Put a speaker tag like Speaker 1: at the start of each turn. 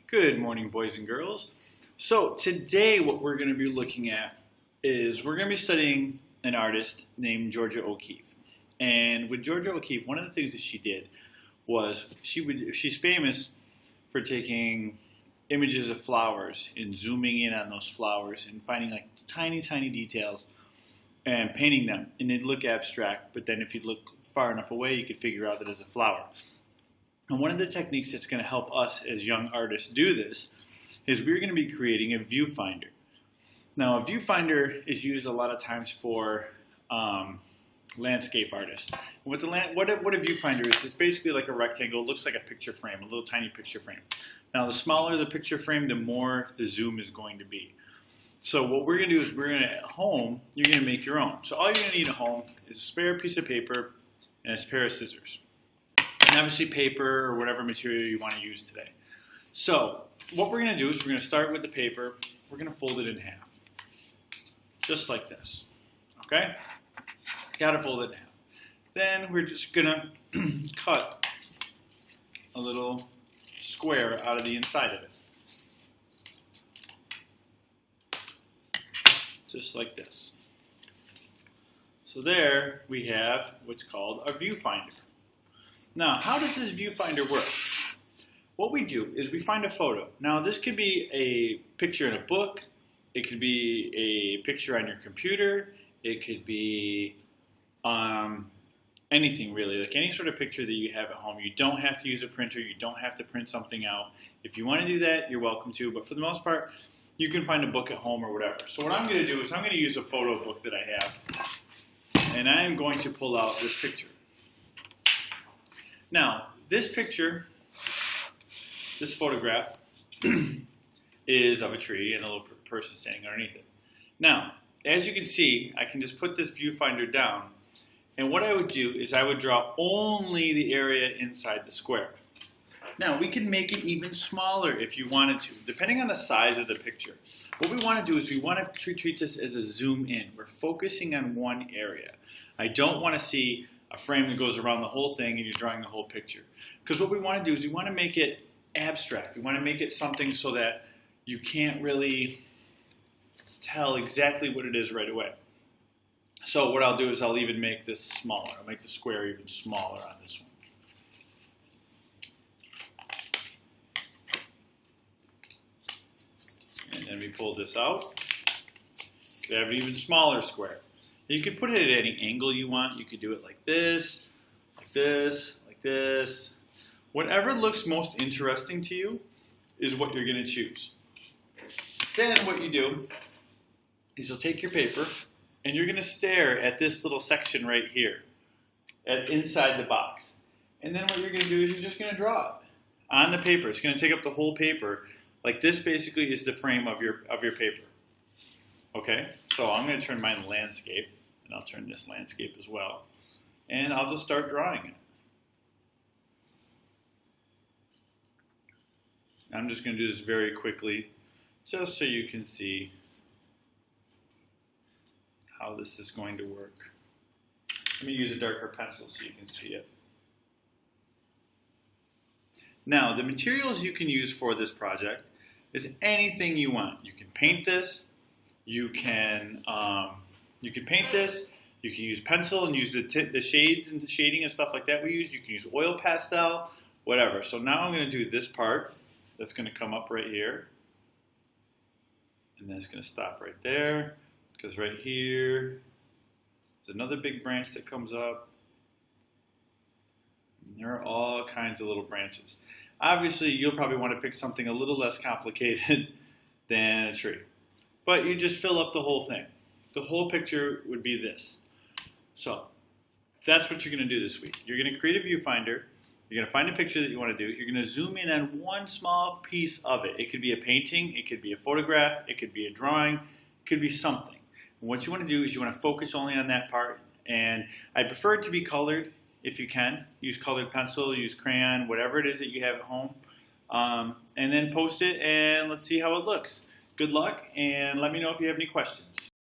Speaker 1: Good morning, boys and girls. So today what we're going to be looking at is we're going to be studying an artist named Georgia O'Keeffe. And with Georgia O'Keeffe, one of the things that she did was she's famous for taking images of flowers and zooming in on those flowers and finding like tiny, tiny details and painting them. And they'd look abstract, but then if you look far enough away, you could figure out that it's a flower. And one of the techniques that's going to help us as young artists do this is we're going to be creating a viewfinder. Now, a viewfinder is used a lot of times for landscape artists. And what a viewfinder is, it's basically like a rectangle. It looks like a picture frame, a little tiny picture frame. Now, the smaller the picture frame, the more the zoom is going to be. So what we're going to do is at home, you're going to make your own. So all you're going to need at home is a spare piece of paper and a pair of scissors. And obviously paper or whatever material you want to use today. So what we're going to do is we're going to start with the paper. We're going to fold it in half. Just like this. Okay? Got to fold it in half. Then we're just going to cut a little square out of the inside of it. Just like this. So there we have what's called a viewfinder. Now, how does this viewfinder work? What we do is we find a photo. Now, this could be a picture in a book. It could be a picture on your computer. It could be anything really, like any sort of picture that you have at home. You don't have to use a printer. You don't have to print something out. If you want to do that, you're welcome to. But for the most part, you can find a book at home or whatever. So what I'm going to do is I'm going to use a photo book that I have. And I'm going to pull out this picture. Now, this picture, this photograph, is of a tree and a little person standing underneath it. Now, as you can see, I can just put this viewfinder down, and what I would do is I would draw only the area inside the square. Now, we can make it even smaller if you wanted to, depending on the size of the picture. What we want to do is we want to treat this as a zoom in. We're focusing on one area. I don't want to see a frame that goes around the whole thing and you're drawing the whole picture. Because what we want to do is we want to make it abstract. We want to make it something so that you can't really tell exactly what it is right away. So what I'll do is I'll even make this smaller. I'll make the square even smaller on this one. And then we pull this out. You could have an even smaller square. You could put it at any angle you want. You could do it like this, like this, like this. Whatever looks most interesting to you is what you're going to choose. Then what you do is you'll take your paper and you're going to stare at this little section right here, inside the box. And then what you're going to do is you're just going to draw it on the paper. It's going to take up the whole paper. Like this basically is the frame of your paper. Okay, so I'm going to turn mine landscape, and I'll turn this landscape as well. And I'll just start drawing it. I'm just going to do this very quickly, just so you can see how this is going to work. Let me use a darker pencil so you can see it. Now, the materials you can use for this project is anything you want. You can paint this. You can paint this. You can use pencil and use the shades and the shading and stuff like that we use. You can use oil pastel, whatever. So now I'm going to do this part. That's going to come up right here. And then it's going to stop right there. Because right here, there's another big branch that comes up. And there are all kinds of little branches. Obviously, you'll probably want to pick something a little less complicated than a tree. But you just fill up the whole thing. The whole picture would be this. So that's what you're going to do this week. You're going to create a viewfinder. You're going to find a picture that you want to do. You're going to zoom in on one small piece of it. It could be a painting. It could be a photograph. It could be a drawing. It could be something. And what you want to do is you want to focus only on that part. And I prefer it to be colored if you can. Use colored pencil, use crayon, whatever it is that you have at home. And then post it and let's see how it looks. Good luck, and let me know if you have any questions.